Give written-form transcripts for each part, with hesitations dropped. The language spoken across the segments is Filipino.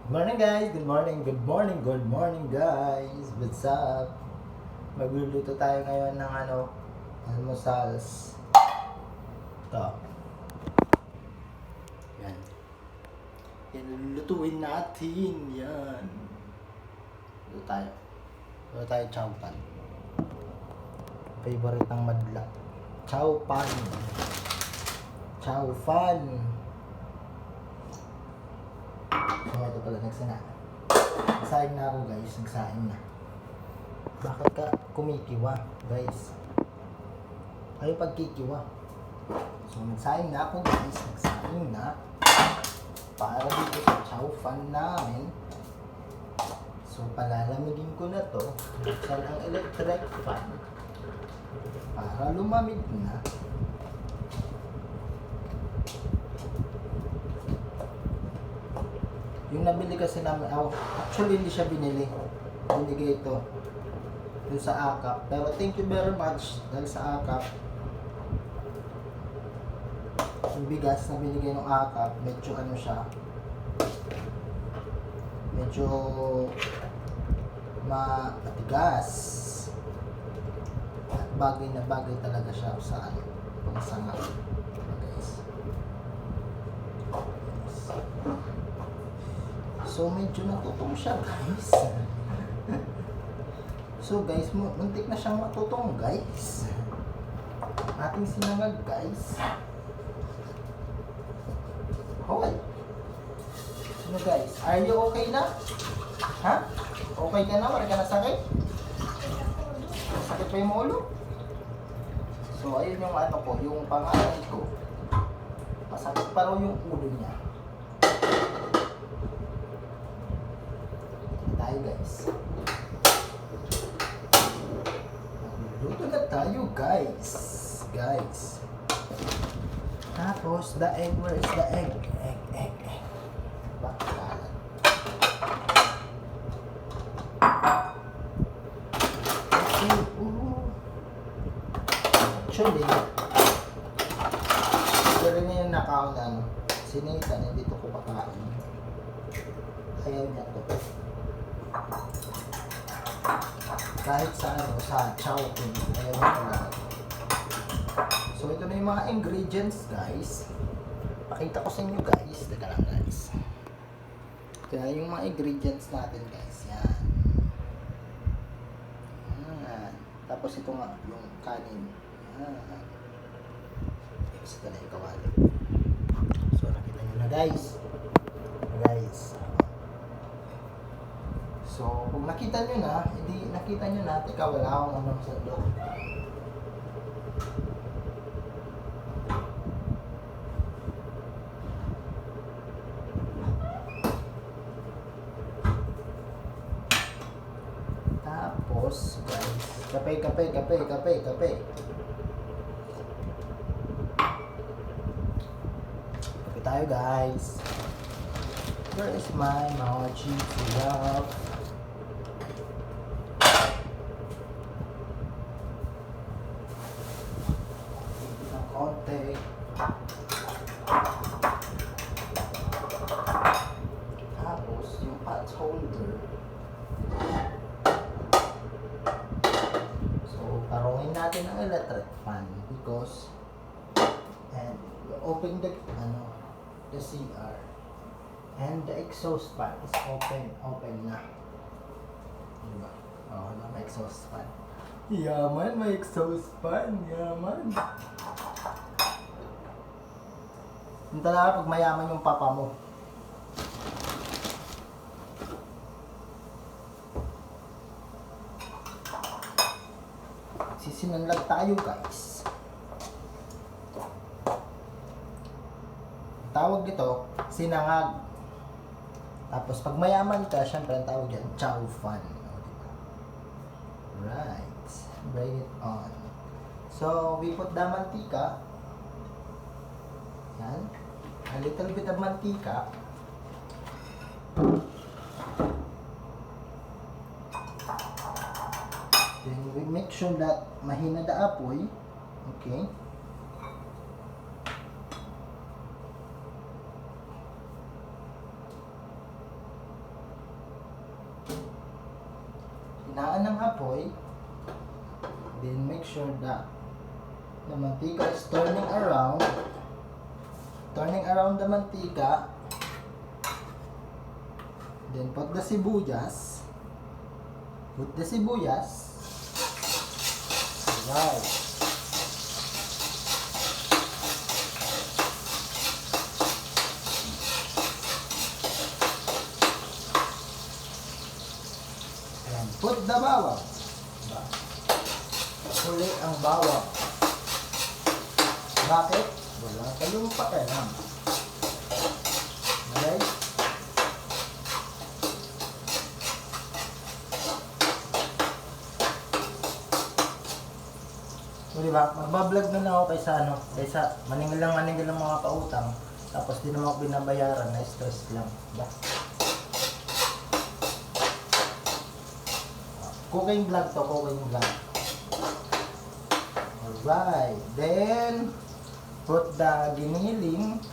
Good morning guys, good morning, good morning, good morning guys. What's up? Magluluto tayo ngayon ng almusals. Ito. Yan. Yan, lulutuin natin. Yan. Luto tayo. Luto tayo chow pan. Favorite ng madla. Chow pan. Chow fan. So, ito pala, nagsana. Nagsaing na ako guys, nagsaing na. Bakit ka kumikiwa guys? Ayaw pagkikiwa. So, nagsaing na ako guys, nagsaing na. Para dito sa chow fan namin. So, palalamigin ko na to. Buksan ang electric fan. Para lumamig na. Yung nabili kasi namin, actually hindi siya binili. Binigay ito dun sa AKAP. Pero thank you very much dahil sa AKAP. Yung bigas na binigay ng AKAP, medyo ano siya, medyo matigas. At bagay na bagay talaga siya sa ano, pangsanga. Guys. So, medyo natutong siya, guys. So, guys, muntik na siyang matutong, guys. Ating sinangag, guys. Okay. So, guys, are you okay na? Ha? Okay ka na? Wala ka na sakit? Sakit pa yung ulo? So, ayun yung ano ko, yung pangalan ko. Masakit pa raw yung ulo niya. Tayo guys. Luto na tayo guys. Guys. Tapos the egg, where is the egg? Egg. Bakalan. Okay. Actually, pero na yung nakaon na ano. Sinita na dito ko pakain. Ayaw niya to. Kahit sa sa chow pan, ayaw na talaga. So ito na yung mga ingredients guys. Pakita ko sa inyo guys. Teka lang guys. Ito na yung mga ingredients natin guys. Yan. Yan. Tapos ito nga yung kanin. Yan. Ito na yung kawali. So nakita nyo na guys. So, kung nakita nyo na, hindi nakita nyo na, teka, wala akong ano sa loob. Tapos, guys, kape. Kape tayo, guys. Where is my Maoji syrup? Konti. Tapos yung pot holder. So parungin natin ang electric fan because and open the CR and the exhaust fan is open na. Diba? Oh, may exhaust fan. Yaman, may exhaust fan. Yaman. Yung talaga pag mayaman yung papa mo. Sisinanlag tayo guys. Tawag dito, sinangag. Tapos pag mayaman ka, syempre ang tawag dyan, chow fan. Right. Bring it on. So, we put the mantika. Yan. A little bit of mantika. Then we make sure that mahina the apoy. Okay. hinaan ng apoy. Then make sure that the mantika is turning around. Turning around the mantika. Then put the sibuyas. Put the sibuyas. Right. And put the bawang. Huli ang bawang. Bakit? Wala kayong pakialam. Okay? So, diba? Magbablog na ako kaysa maningil lang mga pautang. Tapos di naman ako binabayaran, na stress lang. Diba? Cooking vlog to, cooking vlog. Alright, then put the giniling.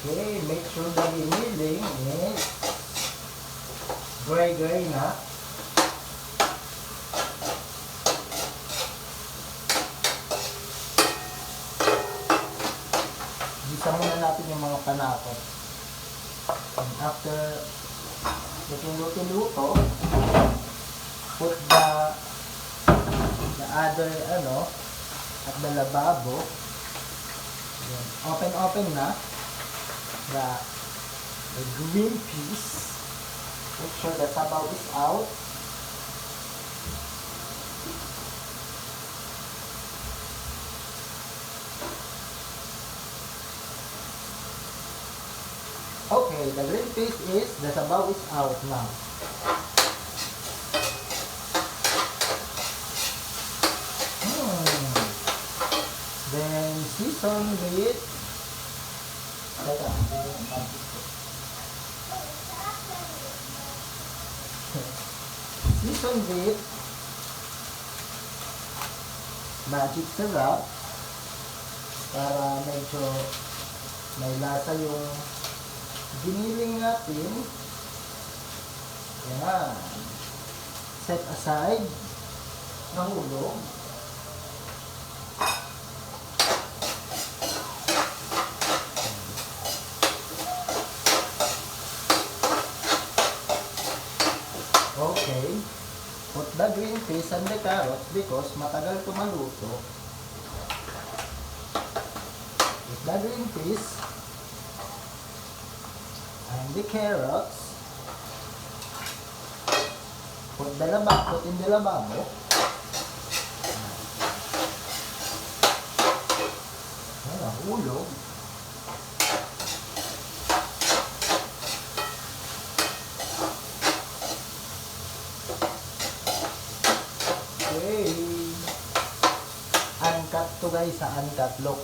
Okay, make sure the giniling is gray na. Gisa muna natin yung mga panakot. And after luto-luto, put the other at the lababo. Open na the green peas. Make sure the sabaw is out. Okay, the green peas is, the sabaw is out now. Then season with magic syrup para medyo may lasa yung giniling natin. Yan. Set aside. Nahulog. Okay. Put the green peas and the carrots because matagal ito maluto. Put the green peas and the carrots. Put in the lababo. Nahulog. Okay. Uncut to guys, uncut. Look.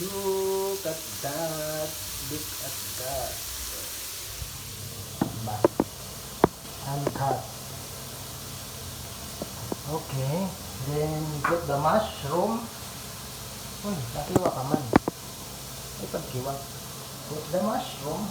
Look at that. Look at that. Uncut. Okay. Then put the mushroom. Uy, nakiwa ka man. Ay, pagkiwa. Put the mushroom.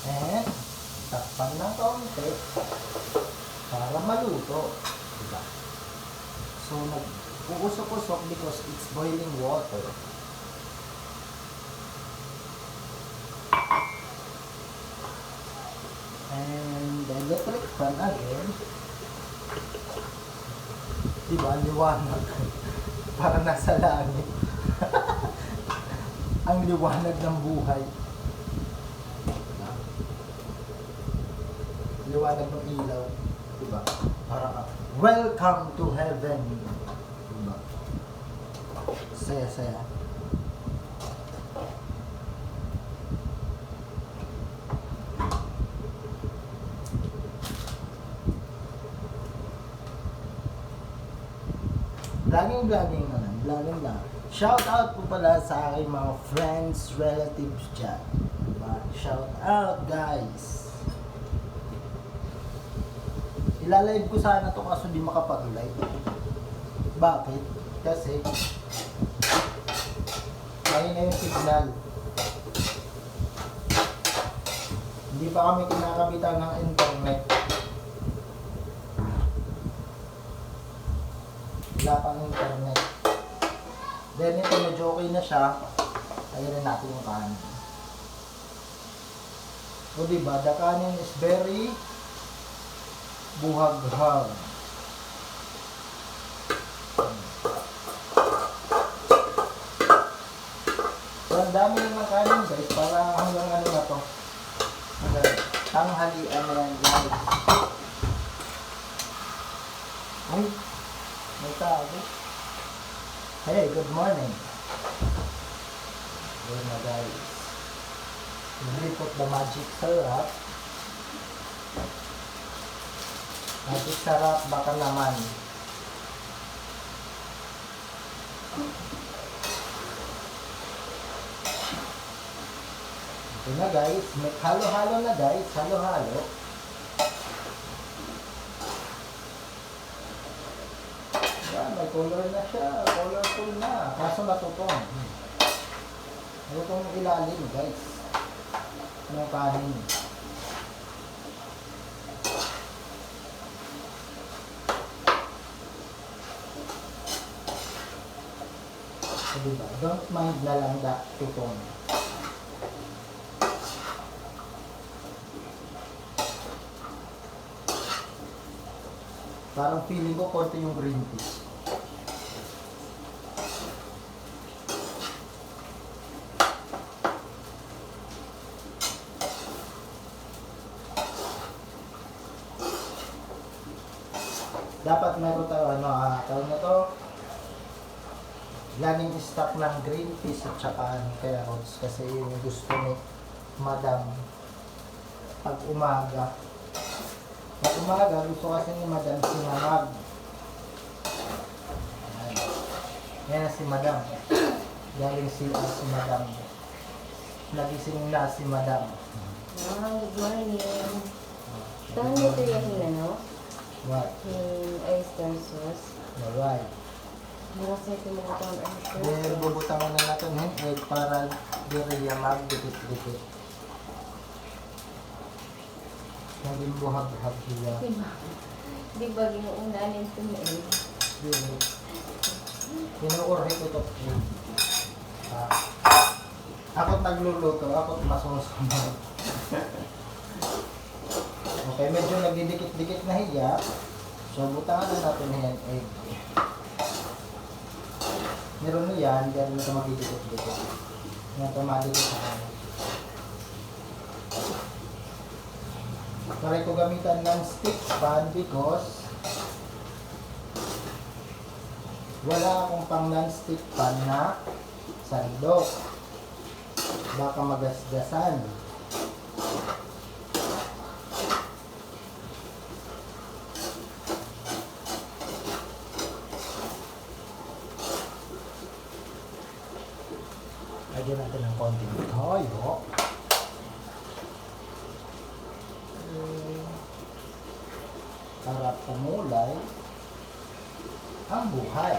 And takpan ng kaunti para maluto. Diba? So, nag-uusok-usok because it's boiling water. And the electric fan again. Diba? Liwanag. Para nasa langit. Ang liwanag ng buhay. Liwanag ng ilaw, diba? Para welcome to heaven, diba? Saya-saya. Vlogging na lang. Vlogging lang. Shout out po pala sa aking mga friends, relatives dyan. Diba? Shout out guys. Ilalive ko sana to kaso di makapag-live. Bakit? Kasi ayun na yung signal. Hindi pa kami kinakabitan ng internet. Wala pang internet. Then ito medyo okay na siya. Ayun na natin yung kanin. O diba, the kanin is very buhag-hag. So, ang dami naman kanin guys, para hanggang ano na to. Hanggang tanghalian na yan guys. Ay, may tao. Hey, good morning. Good na guys. We put the magic syrup. Magic syrup, baka naman. Ito na guys, halo-halo na guys, halo-halo. Yan, may color na siya, colorful na. Kaso natutong. Natutong ilalim guys. Ano kanin. So, diba? Don't mind na lang that tutong. Parang feeling ko konti yung green tea. Dapat meron tayo tawag na to, laging stock ng green peas at saka carrots kasi yun yung gusto ni Madam pag umaga. Pag umaga, gusto kasi ni Madam sinangag. Yan si Madam. Galing si Madam. Nagising na si Madam. Good morning. Saan nito yung ano? What? Yung oyster sauce. Alright. Marasay ko mga itong oyster Then, sauce. bubutangan na natin yung egg para diriya magdikit-dikit. Naging buhag-hag siya. Di ba ginuunanin ito mo eh? Pinuurhi ko ito. Ako't nagluluto, ako't masusunod. Okay, medyo nagdidikit-dikit na hiya. So, butangan na natin yung egg. Meron na yan, dahil na ito magdidikit-dikit. Yan ito madikit sa kanin. Try ko gamitan ng stick pan because wala akong pang non-stick pan na sandok. Baka magasgasan. Lagyan natin ng konting toyo. Para pumulay ang buhay.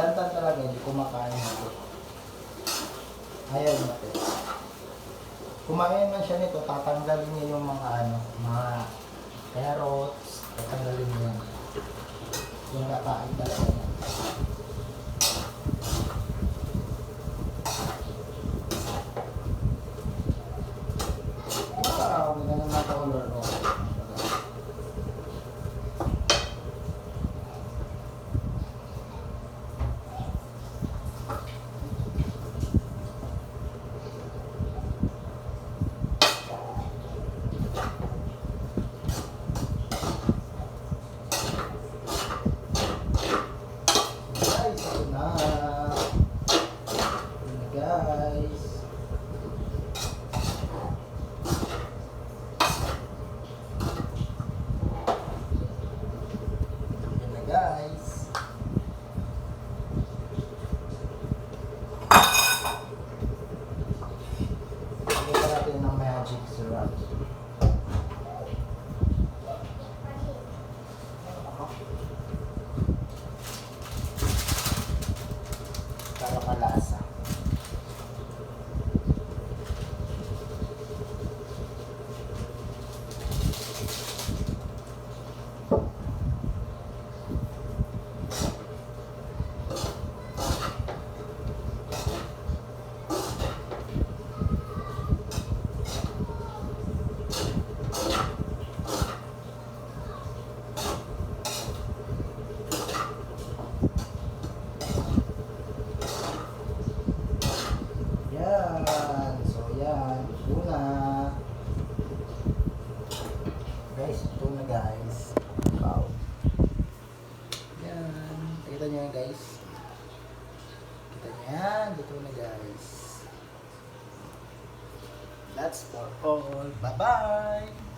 Tantan talaga, hindi kumakain nito. Ayaw natin. Kumain man siya nito, tatanggalin niya yung mga mga carrots, tatanggalin niya yung kakain talaga niya. para malasa. Yan. So, yan. Ito na. Guys, ito na guys. Wow. Yan. Kita nyo yan guys. Kita nyo yan. Ito na guys. That's for all. Bye-bye.